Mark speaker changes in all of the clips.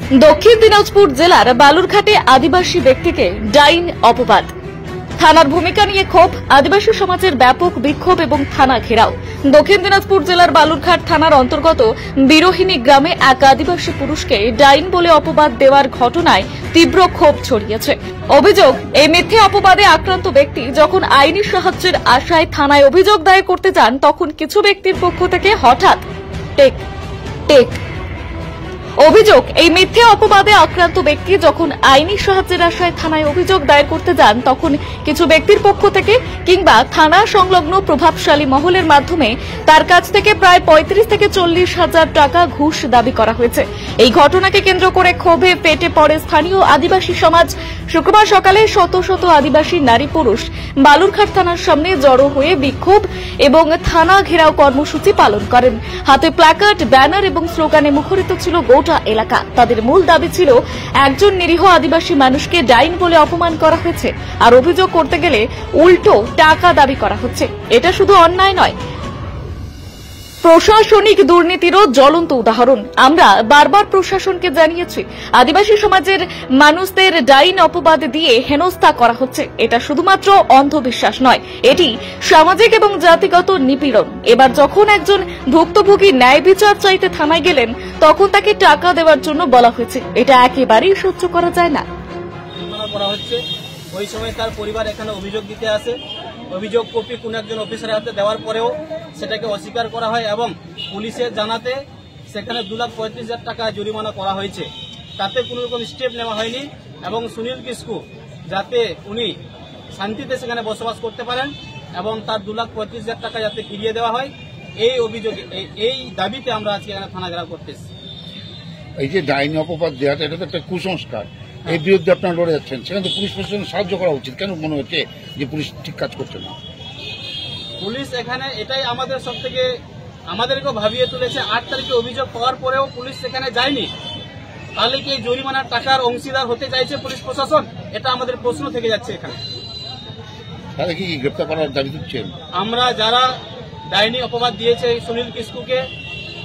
Speaker 1: দক্ষিণ দিনাজপুর জেলার বালুরঘাটে আদিবাসী ব্যক্তিকে ডাইন অপবাদ। থানার ভূমিকা নিয়ে ক্ষোভ, আদিবাসী সমাজের ব্যাপক বিক্ষোভ এবং থানা ঘেরাও। দক্ষিণ দিনাজপুর জেলার বালুরঘাট থানার অন্তর্গত বিরোহিনী গ্রামে এক আদিবাসী পুরুষকে ডাইন বলে অপবাদ দেওয়ার ঘটনায় তীব্র ক্ষোভ ছড়িয়েছে। অভিযোগ, এই মিথ্যে অপবাদে আক্রান্ত ব্যক্তি যখন আইনি সাহায্যের আশায় থানায় অভিযোগ দায়ের করতে যান, তখন কিছু ব্যক্তির পক্ষ থেকে হঠাৎ টেক টেক অভিযোগ, এই মিথ্যে অপবাদে আক্রান্ত ব্যক্তি যখন আইনি সাহায্যের আশায় থানায় অভিযোগ দায়ের করতে যান, তখন কিছু ব্যক্তির পক্ষ থেকে কিংবা থানা সংলগ্ন প্রভাবশালী মহলের মাধ্যমে তার কাছ থেকে প্রায় 35 থেকে 40 হাজার টাকা ঘুষ দাবি করা হয়েছে। এই ঘটনাকে কেন্দ্র করে ক্ষোভে ফেটে পড়ে স্থানীয় আদিবাসী সমাজ। শুক্রবার সকালে শত শত আদিবাসী নারী পুরুষ বালুরঘাট থানার সামনে জড়ো হয়ে বিক্ষোভ এবং থানা ঘেরাও কর্মসূচি পালন করেন। হাতে প্ল্যাকার্ড, ব্যানার এবং স্লোগানে মুখরিত ছিল গোটা এলাকা। তাদের মূল দাবি ছিল, একজন নিরীহ আদিবাসী মানুষকে ডাইন বলে অপমান করা হয়েছে, আর অভিযোগ করতে গেলে উল্টো টাকা দাবি করা হচ্ছে। এটা শুধু অন্যায় নয়, প্রশাসনিক দুর্নীতিরও জ্বলন্ত উদাহরণ। আমরা বারবার প্রশাসনকে জানিয়েছি, আদিবাসী সমাজের মানুষদের ডাইন অপবাদ দিয়ে হেনস্থা করা হচ্ছে। এটা শুধুমাত্র অন্ধবিশ্বাস নয়, এটি সামাজিক এবং জাতিগত নিপীড়ন। এবার যখন একজন ভুক্তভোগী ন্যায় বিচার চাইতে থানায় গেলেন, তখন তাকে টাকা দেওয়ার জন্য বলা হয়েছে। এটা একেবারেই সহ্য করা যায় না।
Speaker 2: ওই সময় তার পরিবার এখানে অভিযোগ দিতে আসে। অভিযোগ কপি কোন একজন অফিসারের হাতে দেওয়ার পরেও সেটাকে অস্বীকার করা হয় এবং পুলিশের জানাতে সেখানে 2,35,000 টাকা জরিমানা করা হয়েছে। তাতে কোনো রকম স্টেপ নেওয়া হয়নি এবং সুনীল কিসকু যাতে উনি শান্তিতে সেখানে বসবাস করতে পারেন এবং তার 2,35,000 টাকা যাতে ফিরিয়ে দেওয়া হয়, এই অভিযোগে এই দাবিতে আমরা আজকে এখানে থানা ঘেরাও করতেছি।
Speaker 3: এই যে ডাইনি অপবাদ দেওয়াটা, এটা তো একটা কুসংস্কার। এই বিরুদ্ধে আপনারা লড়ে যাচ্ছেন, সেখানে তো পুলিশ প্রশাসন সাহায্য করা উচিত। কেন মনে হচ্ছে যে পুলিশ ঠিক কাজ করছে না?
Speaker 2: পুলিশ এখানে এটাই আমাদের সব থেকে আমাদেরকেও ভাবিয়ে তুলেছে। 8 তারিখে অভিযোগ পাওয়ার পরেও পুলিশ সেখানে যায়নি। তাহলে কি এই জরিমানার টাকার অংশীদার হতে চাইছে পুলিশ প্রশাসন? এটা আমাদের প্রশ্ন থেকে যাচ্ছে এখানে।
Speaker 3: তাহলে কি গ্রেপ্তার করার দাবি তুলছেন?
Speaker 2: আমরা যারা ডাইনি অপবাদ দিয়েছে সুনীল কিসকুকে,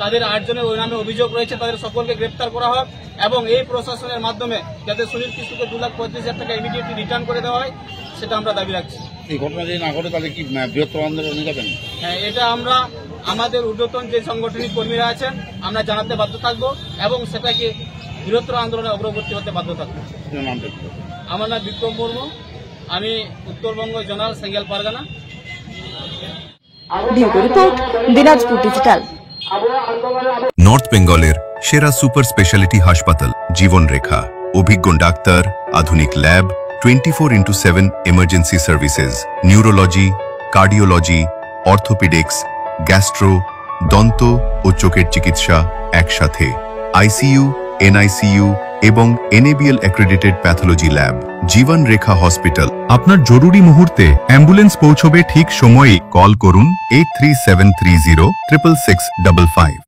Speaker 2: তাদের 8 জনের ওই নামে অভিযোগ রয়েছে, তাদের সকলকে গ্রেপ্তার করা হোক এবং এই প্রশাসনের মাধ্যমে যাতে সুনীল কিসকুকে 2,35,000 টাকা ইমিডিয়েটলি রিটার্ন করে দেওয়া হয়, সেটা আমরা দাবি রাখছি।
Speaker 3: এই ঘটনা যদি না ঘটে তাহলে কি বৃহত্তর আন্দোলনে যাবেন?
Speaker 2: হ্যাঁ, এটা আমরা আমাদের ঊর্ধ্বতন যে সাংগঠনিক কর্মীরা আছেন আমরা জানাতে বাধ্য থাকবো এবং সেটাকে বৃহত্তর আন্দোলনে অগ্রগতি হতে বাধ্য থাকবো। আমার নাম বিক্রম মুর্মু, আমি Uttarbanga zonal Sengel Pargana.
Speaker 1: Dinajpur digital.
Speaker 4: North বেঙ্গলের সেরা সুপার স্পেশালিটি হাসপাতাল জীবন রেখা, অভিজ্ঞ ডাক্তার, আধুনিক lab, 24/7 emergency services, neurology, cardiology, orthopaedics, gastro, দন্ত ও চোখের চিকিৎসা একসাথে, আইসিইউ, এনআইসিইউ এবং NABL অ্যাক্রেডিটেড প্যাথোলজি ল্যাব। জীবন রেখা হসপিটাল। আপনার জরুরি মুহূর্তে অ্যাম্বুলেন্স পৌঁছবে ঠিক সময়ে। কল করুন 83730 66655।